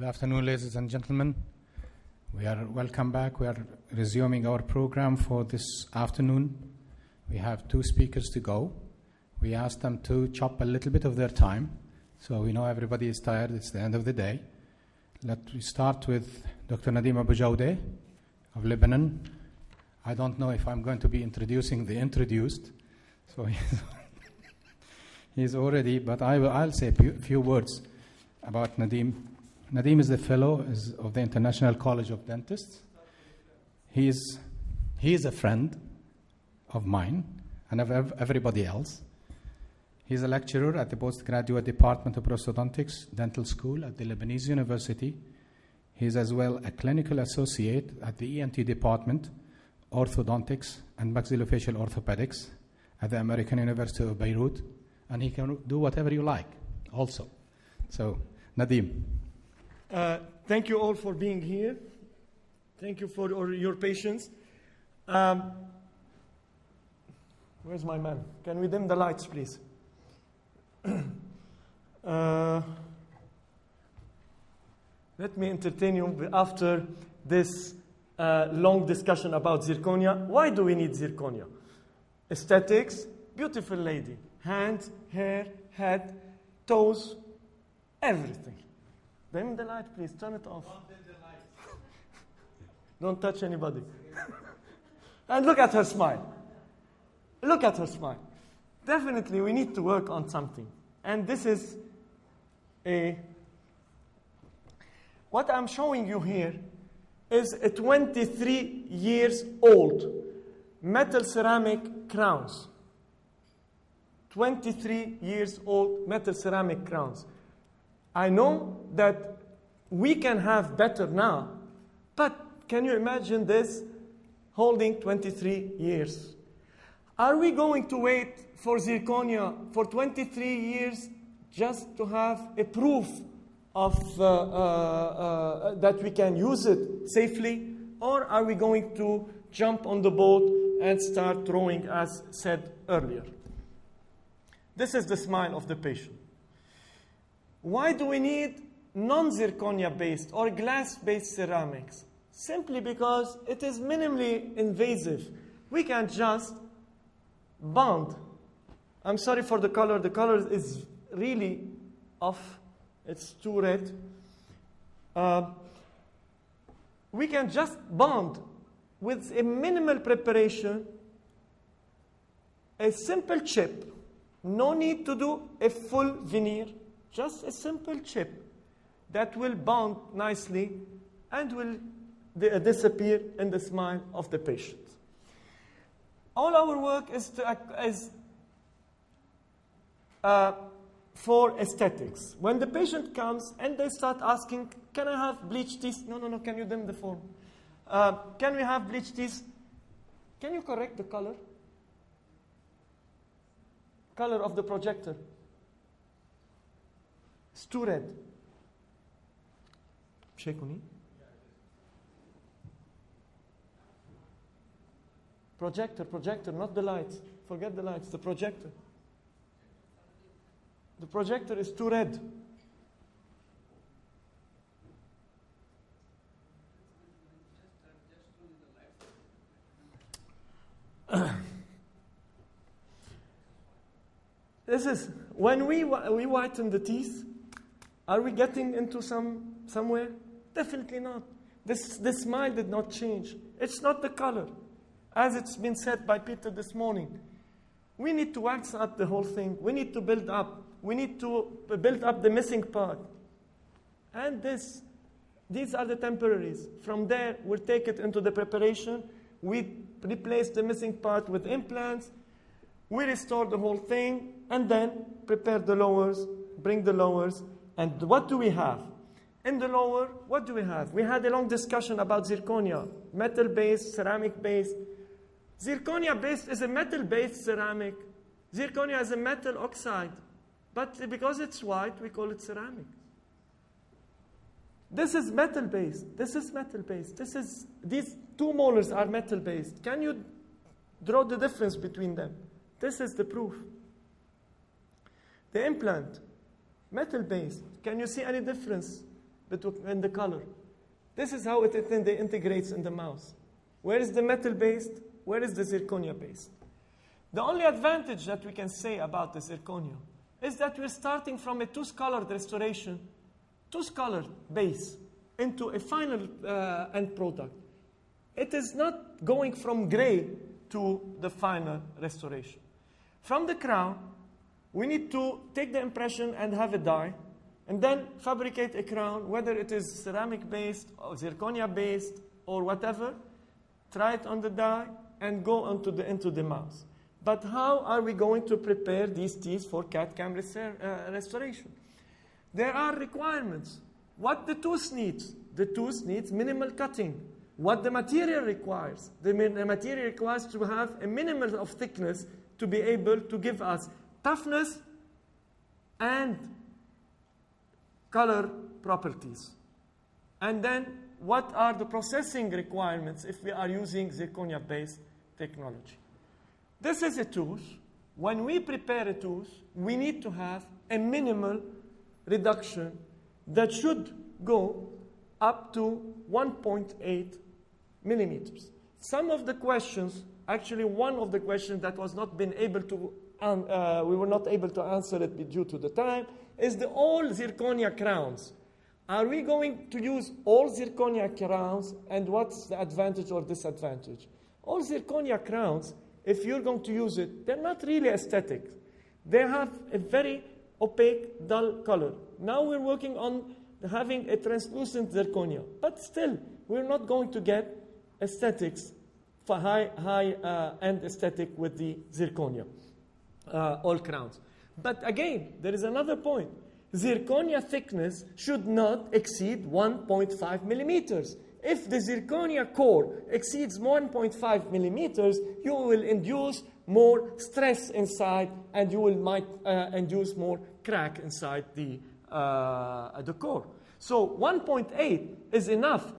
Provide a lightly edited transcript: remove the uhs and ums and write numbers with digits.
Good afternoon, ladies and gentlemen. Welcome back. We are resuming our program for this afternoon. We have 2 speakers to go. We asked them to chop a little bit of their time, so we know everybody is tired. It's the end of the day. Let me start with Dr. Nadim Aboujaoude of Lebanon. I don't know if I'm going to be introducing the introduced, so he's already, but I'll say a few words about Nadim. Nadim is the fellow of the International College of Dentists. He is a friend of mine and of everybody else. He's a lecturer at the postgraduate department of prosthodontics dental school at the Lebanese University. He's as well a clinical associate at the ENT department, orthodontics and maxillofacial orthopedics at the American University of Beirut. And he can do whatever you like also. So, Nadim. Thank you all for being here. Thank you for your patience. Where's my man? Can we dim the lights, please? Let me entertain you after this long discussion about zirconia. Why do we need zirconia? Aesthetics, beautiful lady. Hands, hair, head, toes, everything. Dim the light, please. Turn it off. Don't dim the light. Don't touch anybody. And look at her smile. Look at her smile. Definitely, we need to work on something. And this is what I'm showing you here is a 23 years old metal ceramic crowns. 23 years old metal ceramic crowns. I know that we can have better now, but can you imagine this holding 23 years? Are we going to wait for zirconia for 23 years just to have a proof of that we can use it safely? Or are we going to jump on the boat and start throwing, as said earlier? This is the smile of the patient. Why do we need non-zirconia-based or glass-based ceramics? Simply because it is minimally invasive. We can just bond. I'm sorry for the color. The color is really off. It's too red. We can just bond with a minimal preparation, a simple chip. No need to do a full veneer. Just a simple chip that will bond nicely and will disappear in the smile of the patient. All our work is for aesthetics. When the patient comes and they start asking, can I have bleached teeth? No, can you dim the form? Can we have bleached teeth? Can you correct the color? Color of the projector. It's too red. Shekuni. Projector, not the lights. Forget the lights, the projector. The projector is too red. This is, when we whiten the teeth, are we getting into somewhere? Definitely not. This smile did not change. It's not the color. As it's been said by Peter this morning, we need to wax up the whole thing. We need to build up. We need to build up the missing part. And these are the temporaries. From there, we'll take it into the preparation. We replace the missing part with implants. We restore the whole thing, and then prepare the lowers, bring the lowers. And what do we have? In the lower, what do we have? We had a long discussion about zirconia, metal-based, ceramic-based. Zirconia-based is a metal-based ceramic. Zirconia is a metal oxide. But because it's white, we call it ceramic. This is metal-based. This is metal-based. These 2 molars are metal-based. Can you draw the difference between them? This is the proof. The implant, metal-based. Can you see any difference between the color. This is how it integrates in the mouse. Where is the metal-based? Where is the zirconia-based? The only advantage that we can say about the zirconia is that we're starting from a two-colored restoration, two-colored base, into a final end product. It is not going from gray to the final restoration. From the crown, we need to take the impression and have a die, and then fabricate a crown, whether it is ceramic-based or zirconia-based or whatever, try it on the die, and go into the mouse. But how are we going to prepare these teeth for CAD/CAM restoration? There are requirements. What the tooth needs? The tooth needs minimal cutting. What the material requires? The material requires to have a minimum of thickness to be able to give us toughness and color properties. And then, what are the processing requirements if we are using zirconia-based technology? This is a tooth. When we prepare a tooth, we need to have a minimal reduction that should go up to 1.8 millimeters. Some of the questions, actually one of the questions that was not been able to, we were not able to answer it due to the time, is the all zirconia crowns. Are we going to use all zirconia crowns, and what's the advantage or disadvantage? All zirconia crowns, if you're going to use it, they're not really aesthetic. They have a very opaque, dull color. Now we're working on having a translucent zirconia, but still, we're not going to get aesthetics for high-end aesthetic with the zirconia, all crowns. But again, there is another point. Zirconia thickness should not exceed 1.5 millimeters. If the zirconia core exceeds 1.5 millimeters, you will induce more stress inside, and you might induce more crack inside the core. So 1.8 is enough